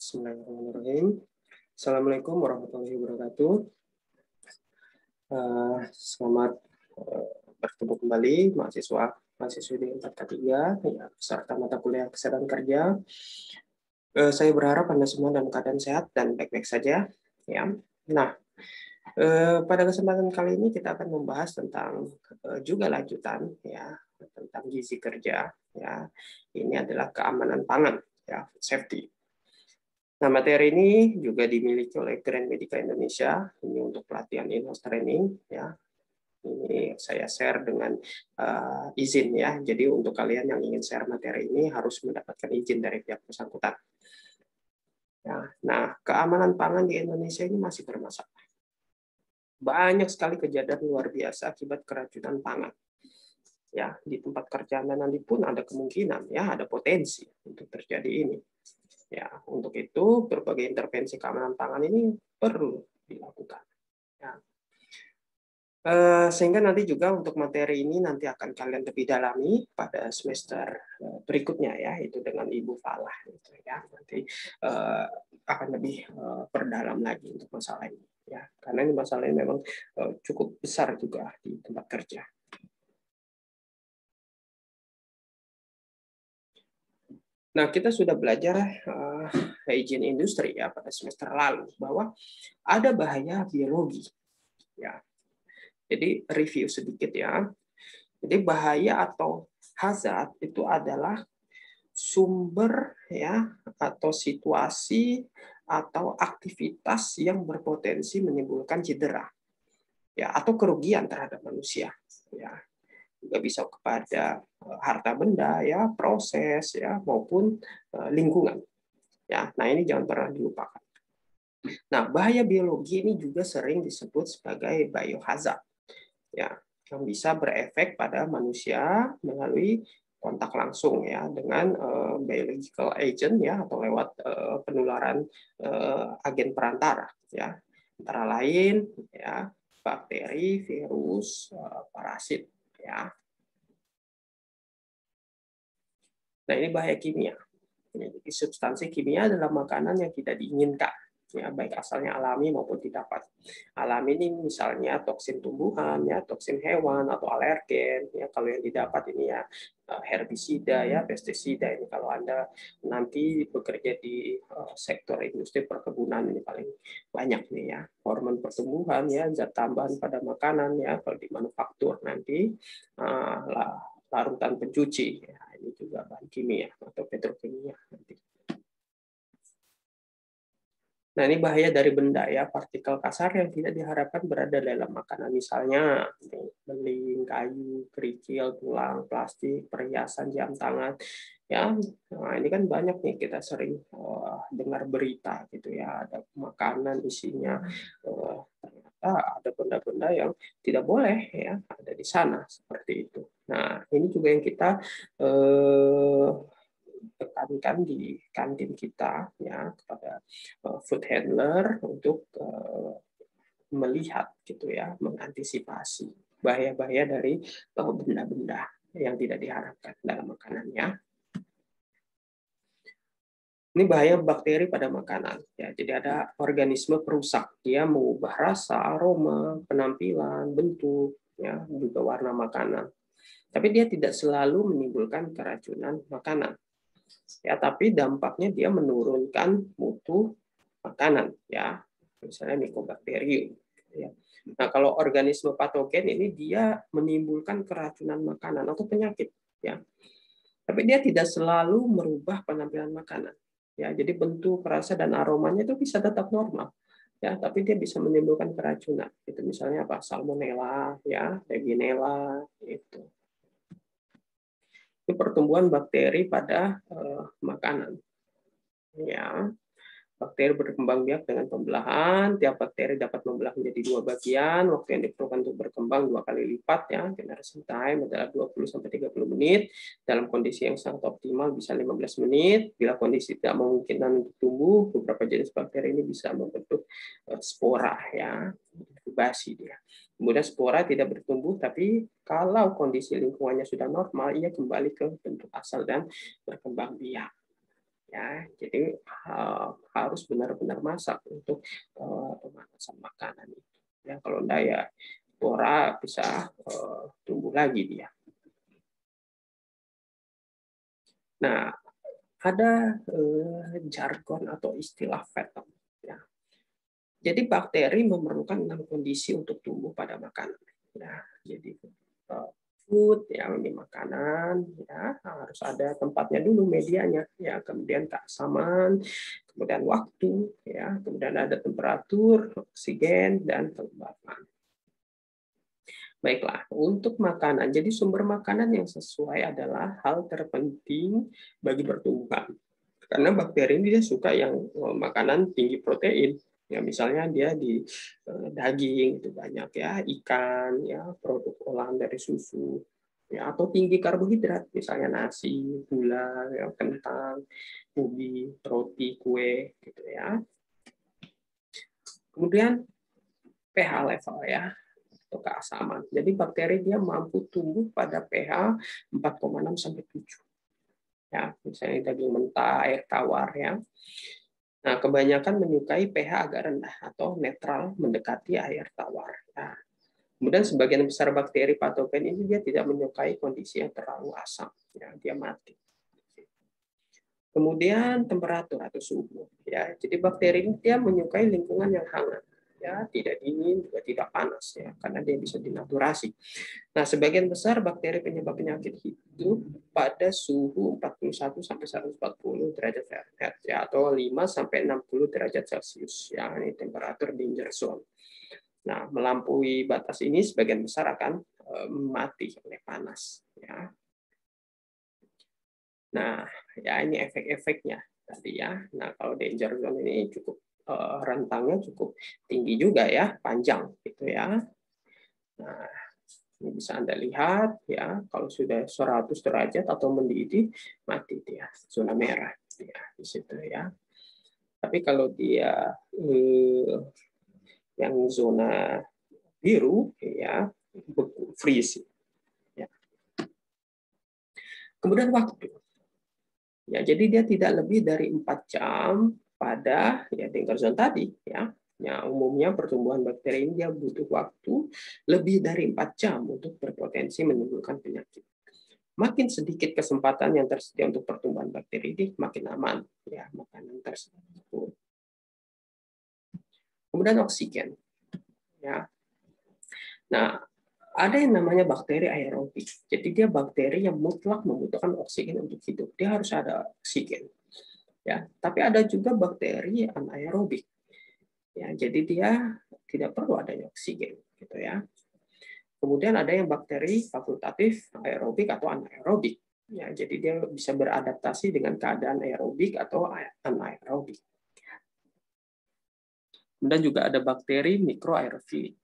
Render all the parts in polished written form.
Bismillahirrahmanirrahim. Assalamualaikum warahmatullahi wabarakatuh. Selamat bertemu kembali mahasiswi di 4K3 ya, peserta mata kuliah kesehatan kerja. Saya berharap Anda semua dalam keadaan sehat dan baik-baik saja. Ya. Nah, pada kesempatan kali ini kita akan membahas tentang juga lanjutan ya tentang gizi kerja. Ya, ini adalah keamanan pangan ya, safety. Nah, materi ini juga dimiliki oleh Grand Medica Indonesia. Ini untuk pelatihan in-house training ya. Ini saya share dengan izin ya. Jadi untuk kalian yang ingin share materi ini harus mendapatkan izin dari pihak bersangkutan. Ya, nah, keamanan pangan di Indonesia ini masih bermasalah. Banyak sekali kejadian luar biasa akibat keracunan pangan. Ya, di tempat kerja Anda nanti pun ada kemungkinan ya, ada potensi untuk terjadi ini. Ya, untuk itu berbagai intervensi keamanan pangan ini perlu dilakukan. Ya. Sehingga nanti juga untuk materi ini nanti akan kalian lebih dalami pada semester berikutnya ya, itu dengan Ibu Falah gitu ya. Nanti akan lebih perdalam lagi untuk masalah ini ya, karena ini masalah ini memang cukup besar juga di tempat kerja. Nah, kita sudah belajar hygiene industri ya pada semester lalu bahwa ada bahaya biologi. Ya. Jadi review sedikit ya. Jadi bahaya atau hazard itu adalah sumber ya atau situasi atau aktivitas yang berpotensi menimbulkan cedera ya atau kerugian terhadap manusia ya. Juga bisa kepada harta benda ya, proses ya maupun lingkungan. Ya, nah ini jangan pernah dilupakan. Nah, bahaya biologi ini juga sering disebut sebagai biohazard. Ya, yang bisa berefek pada manusia melalui kontak langsung ya dengan biological agent ya atau lewat penularan agen perantara ya. Antara lain ya bakteri, virus, parasit ya. Nah, ini bahaya kimia. Jadi substansi kimia adalah makanan yang tidak diinginkan, ya baik asalnya alami maupun didapat. Alami ini misalnya toksin tumbuhan, ya toksin hewan atau alergen. Ya kalau yang didapat ini ya herbisida, ya pestisida. Ini kalau Anda nanti bekerja di sektor industri perkebunan ini paling banyak nih ya. Hormon pertumbuhan, ya zat tambahan pada makanan, ya kalau di manufaktur nanti larutan pencuci. Ya, ini juga bahan kimia atau petrokimia nanti. Nah, ini bahaya dari benda ya, partikel kasar yang tidak diharapkan berada dalam makanan. Misalnya beling, kayu, kerikil, tulang, plastik, perhiasan, jam tangan. Ya, nah ini kan banyak nih kita sering dengar berita gitu ya, ada makanan isinya ternyata ada benda-benda yang tidak boleh ya ada di sana seperti itu. Nah, ini juga yang kita tekankan di kantin kita ya kepada food handler untuk melihat gitu ya, mengantisipasi bahaya-bahaya dari benda-benda yang tidak diharapkan dalam makanannya. Ini bahaya bakteri pada makanan ya. Jadi ada organisme perusak, dia mengubah rasa, aroma, penampilan, bentuk ya, juga warna makanan. Tapi dia tidak selalu menimbulkan keracunan makanan. Ya, tapi dampaknya dia menurunkan mutu makanan ya. Misalnya Mycobacterium ya. Nah, kalau organisme patogen ini dia menimbulkan keracunan makanan atau penyakit ya. Tapi dia tidak selalu merubah penampilan makanan. Ya, jadi bentuk, rasa dan aromanya itu bisa tetap normal. Ya, tapi dia bisa menimbulkan keracunan. Itu misalnya apa? Salmonella ya, Legionella itu. Itu pertumbuhan bakteri pada makanan. Ya, bakteri berkembang biak dengan pembelahan. Tiap bakteri dapat membelah menjadi 2 bagian. Waktu yang diperlukan untuk berkembang 2 kali lipat ya. Generation time adalah 20-30 menit. Dalam kondisi yang sangat optimal bisa 15 menit. Bila kondisi tidak memungkinkan untuk tumbuh, beberapa jenis bakteri ini bisa membentuk spora ya. Inkubasi dia. Kemudian spora tidak bertumbuh, tapi kalau kondisi lingkungannya sudah normal, ia kembali ke bentuk asal dan berkembang biak. Ya, jadi harus benar-benar masak untuk pemanasan makanan itu. Ya, kalau enggak ya spora bisa tumbuh lagi dia. Nah, ada jargon atau istilah vetom. Ya. Jadi bakteri memerlukan 6 kondisi untuk tumbuh pada makanan. Ya, jadi food, ya ini makanan, ya harus ada tempatnya dulu, medianya, ya kemudian keasaman, kemudian waktu, ya kemudian ada temperatur, oksigen, dan kelembapan. Baiklah, untuk makanan, jadi sumber makanan yang sesuai adalah hal terpenting bagi pertumbuhan. Karena bakteri ini dia suka yang makanan tinggi protein. Ya, misalnya dia di daging itu banyak ya, ikan, ya produk olahan dari susu, ya atau tinggi karbohidrat, misalnya nasi, gula, ya, kentang, ubi, roti, kue, gitu ya. Kemudian pH level ya, atau keasaman. Jadi bakteri dia mampu tumbuh pada pH 4,6 sampai 7. Ya, misalnya daging mentah, air tawar ya. Nah, kebanyakan menyukai pH agak rendah atau netral mendekati air tawar. Nah, kemudian sebagian besar bakteri patogen ini dia tidak menyukai kondisi yang terlalu asam, ya, dia mati. Kemudian temperatur atau suhu, ya. Jadi bakteri ini dia menyukai lingkungan yang hangat, ya, tidak dingin juga tidak panas, ya, karena dia bisa dinaturasi. Nah, sebagian besar bakteri penyebab penyakit hidup pada suhu 41 sampai 140 derajat Fahrenheit, ya, atau 5 sampai 60 derajat Celcius, ya, ini temperatur danger zone. Nah, melampaui batas ini sebagian besar akan mati oleh panas, ya. Nah, ya ini efek-efeknya tadi ya. Nah, kalau danger zone ini cukup rentangnya cukup tinggi juga ya, panjang gitu ya. Nah, ini bisa Anda lihat ya, kalau sudah 100 derajat atau mendidih mati dia, zona merah ya di situ ya. Tapi kalau dia yang zona biru ya, beku, freeze ya. Kemudian waktu. Ya, jadi dia tidak lebih dari 4 jam pada ya danger zone tadi ya. Ya, umumnya pertumbuhan bakteri ini dia butuh waktu lebih dari 4 jam untuk berpotensi menimbulkan penyakit. Makin sedikit kesempatan yang tersedia untuk pertumbuhan bakteri ini, makin aman ya makanan tersebut. Kemudian oksigen. Ya. Nah, ada yang namanya bakteri aerobik. Jadi dia bakteri yang mutlak membutuhkan oksigen untuk hidup. Dia harus ada oksigen. Ya, tapi ada juga bakteri anaerobik. Ya, jadi dia tidak perlu adanya oksigen, gitu ya. Kemudian ada yang bakteri fakultatif aerobik atau anaerobik. Ya, jadi dia bisa beradaptasi dengan keadaan aerobik atau anaerobik. Kemudian juga ada bakteri mikroaerofilik.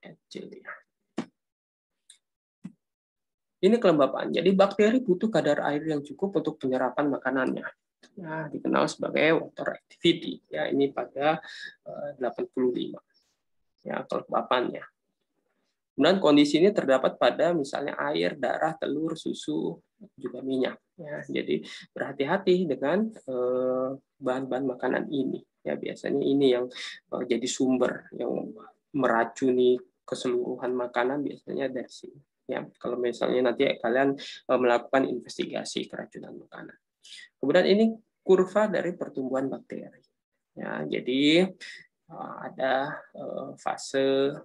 Ini kelembapan. Jadi bakteri butuh kadar air yang cukup untuk penyerapan makanannya. Ya, dikenal sebagai water activity. Ya, ini pada 85. Ya, kelembapannya. Kemudian kondisi ini terdapat pada misalnya air, darah, telur, susu, juga minyak. Ya, jadi berhati-hati dengan bahan-bahan makanan ini. Ya, biasanya ini yang jadi sumber yang meracuni keseluruhan makanan biasanya dari sini. Ya, kalau misalnya nanti kalian melakukan investigasi keracunan makanan. Kemudian ini kurva dari pertumbuhan bakteri. Ya, jadi ada fase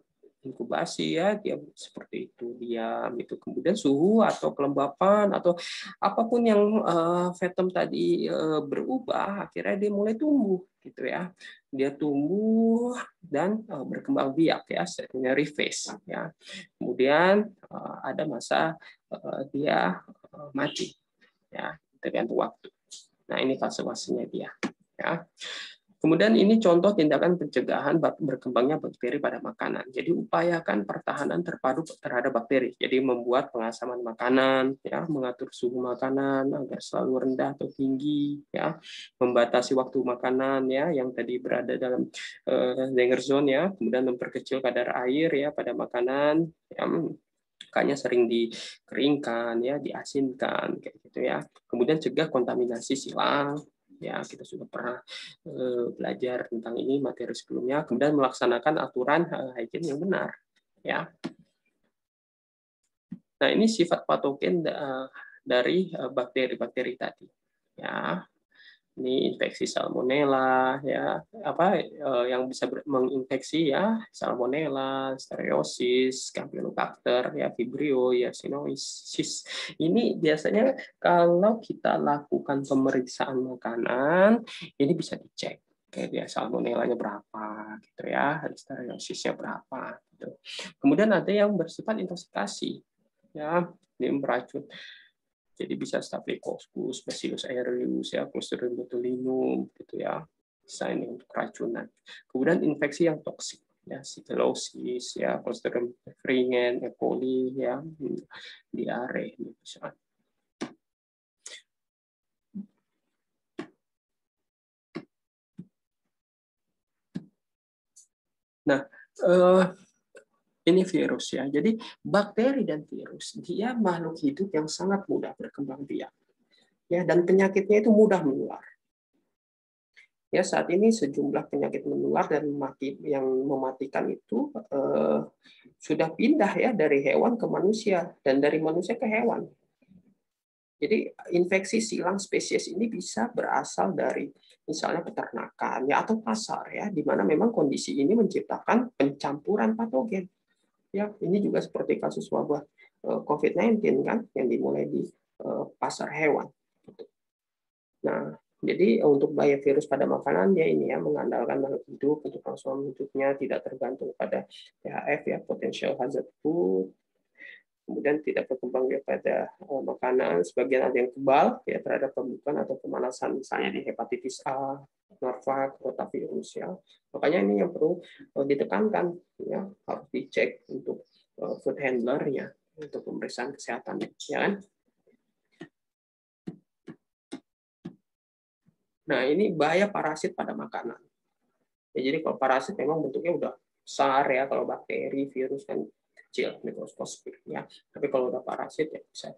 inkubasi ya, dia seperti itu diam itu, kemudian suhu atau kelembapan atau apapun yang vetom tadi berubah, akhirnya dia mulai tumbuh gitu ya, dia tumbuh dan berkembang biak ya, secondary phase ya, kemudian ada masa dia mati ya, tergantung waktu. Nah, ini fase-fasenya dia ya. Kemudian ini contoh tindakan pencegahan berkembangnya bakteri pada makanan. Jadi upayakan pertahanan terpadu terhadap bakteri. Jadi membuat pengasaman makanan, ya, mengatur suhu makanan agar selalu rendah atau tinggi, ya, membatasi waktu makanan, ya, yang tadi berada dalam danger zone, ya, kemudian memperkecil kadar air, ya, pada makanan, ya, makanya sering dikeringkan, ya, diasinkan, kayak gitu ya. Kemudian cegah kontaminasi silang. Ya, kita sudah pernah belajar tentang ini materi sebelumnya. Kemudian melaksanakan aturan hygiene yang benar. Ya. Nah, ini sifat patogen dari bakteri-bakteri tadi. Ya, ini infeksi salmonella, ya apa yang bisa menginfeksi ya salmonella, listeriosis, campylobacter, ya vibrio, ya sinosis. Ini biasanya kalau kita lakukan pemeriksaan makanan, ini bisa dicek kayak dia salmonellanya berapa gitu ya, listeriosisnya berapa gitu. Kemudian ada yang bersifat intoxikasi, ya ini beracun. Jadi bisa Staphylococcus, Bacillus aereus, ya, Clostridium botulinum, gitu ya. Bisa ini untuk keracunan. Kemudian infeksi yang toksik, ya, Shigellosis, ya, Clostridium perfringens, E. coli, ya, diare, misalnya. Nah, ini virus ya. Jadi bakteri dan virus dia makhluk hidup yang sangat mudah berkembang biak. Ya, dan penyakitnya itu mudah menular. Ya, saat ini sejumlah penyakit menular dan yang mematikan itu sudah pindah ya dari hewan ke manusia dan dari manusia ke hewan. Jadi infeksi silang spesies ini bisa berasal dari misalnya peternakan ya atau pasar ya, di mana memang kondisi ini menciptakan pencampuran patogen. Ya, ini juga seperti kasus wabah COVID-19 kan yang dimulai di pasar hewan. Nah, jadi untuk bahaya virus pada makanan ya ini ya mengandalkan makhluk hidup untuk kelangsungan hidupnya tidak tergantung pada PHF ya potential hazard food. Kemudian tidak berkembang biak pada makanan. Sebagian ada yang kebal ya terhadap pembukaan atau pemanasan misalnya di hepatitis A, Norvax, rotavirus ya. Makanya ini yang perlu ditekankan ya harus dicek untuk food handler ya untuk pemeriksaan kesehatan ya kan. Nah, ini bahaya parasit pada makanan. Ya, jadi kalau parasit memang bentuknya udah besar ya, kalau bakteri, virus kan kecil, mikroskopik ya. Tapi kalau udah parasit ya bisa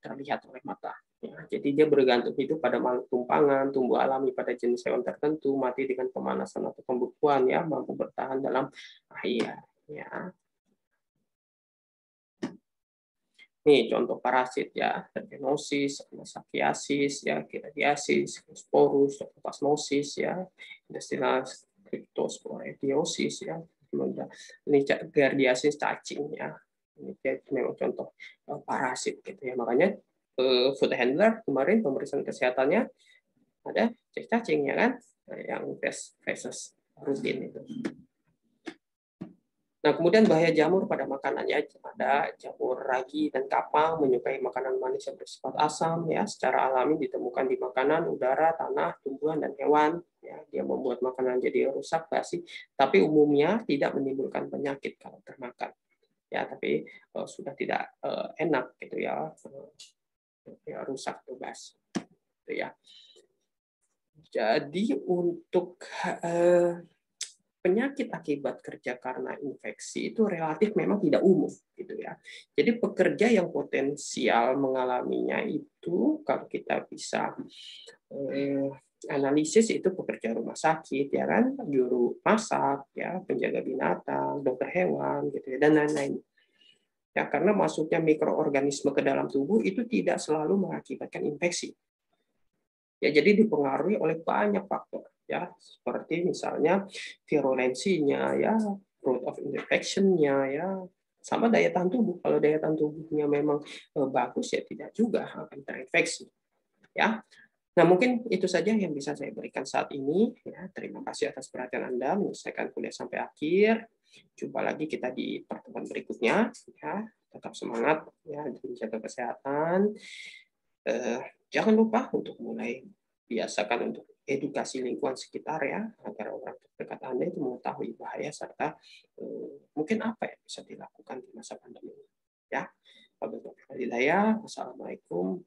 terlihat oleh mata. Ya, jadi dia bergantung hidup pada makhluk tumpangan, tumbuh alami pada jenis hewan tertentu, mati dengan pemanasan atau pembekuan ya, mampu bertahan dalam air. Ya. Nih contoh parasit ya, trichinosis, anasakiasis, ya, Giardiasis, Sporus, Toxoplasmosis ya, intestinal cryptosporidiosis ya, ini Giardiasis cacing ya. Ini memang contoh parasit gitu ya. Makanya food handler kemarin pemeriksaan kesehatannya ada cek cacing ya kan, yang tes feses rutin itu. Nah, kemudian bahaya jamur pada makanannya ada jamur ragi dan kapang menyukai makanan manis yang bersifat asam ya, secara alami ditemukan di makanan, udara, tanah, tumbuhan dan hewan ya. Dia membuat makanan jadi rusak, basi, tapi umumnya tidak menimbulkan penyakit kalau termakan. Ya, tapi sudah tidak enak gitu ya. Ya rusak tuh basi. Gitu ya. Jadi untuk penyakit akibat kerja karena infeksi itu relatif memang tidak umum gitu ya. Jadi pekerja yang potensial mengalaminya itu kalau kita bisa analisis itu pekerja rumah sakit ya kan, juru masak ya, penjaga binatang, dokter hewan gitu ya dan lain-lain. Ya karena masuknya mikroorganisme ke dalam tubuh itu tidak selalu mengakibatkan infeksi. Ya, jadi dipengaruhi oleh banyak faktor ya, seperti misalnya virulensinya ya, route of infection-nya ya, sama daya tahan tubuh. Kalau daya tahan tubuhnya memang bagus ya tidak juga akan terinfeksi ya. Nah, mungkin itu saja yang bisa saya berikan saat ini ya. Terima kasih atas perhatian Anda menyelesaikan kuliah sampai akhir. Jumpa lagi kita di pertemuan berikutnya ya. Tetap semangat ya, menjaga kesehatan. Jangan lupa untuk mulai biasakan untuk edukasi lingkungan sekitar ya, agar orang terdekat Anda itu mengetahui bahaya serta mungkin apa yang bisa dilakukan di masa pandemi ini. Ya, wassalamualaikum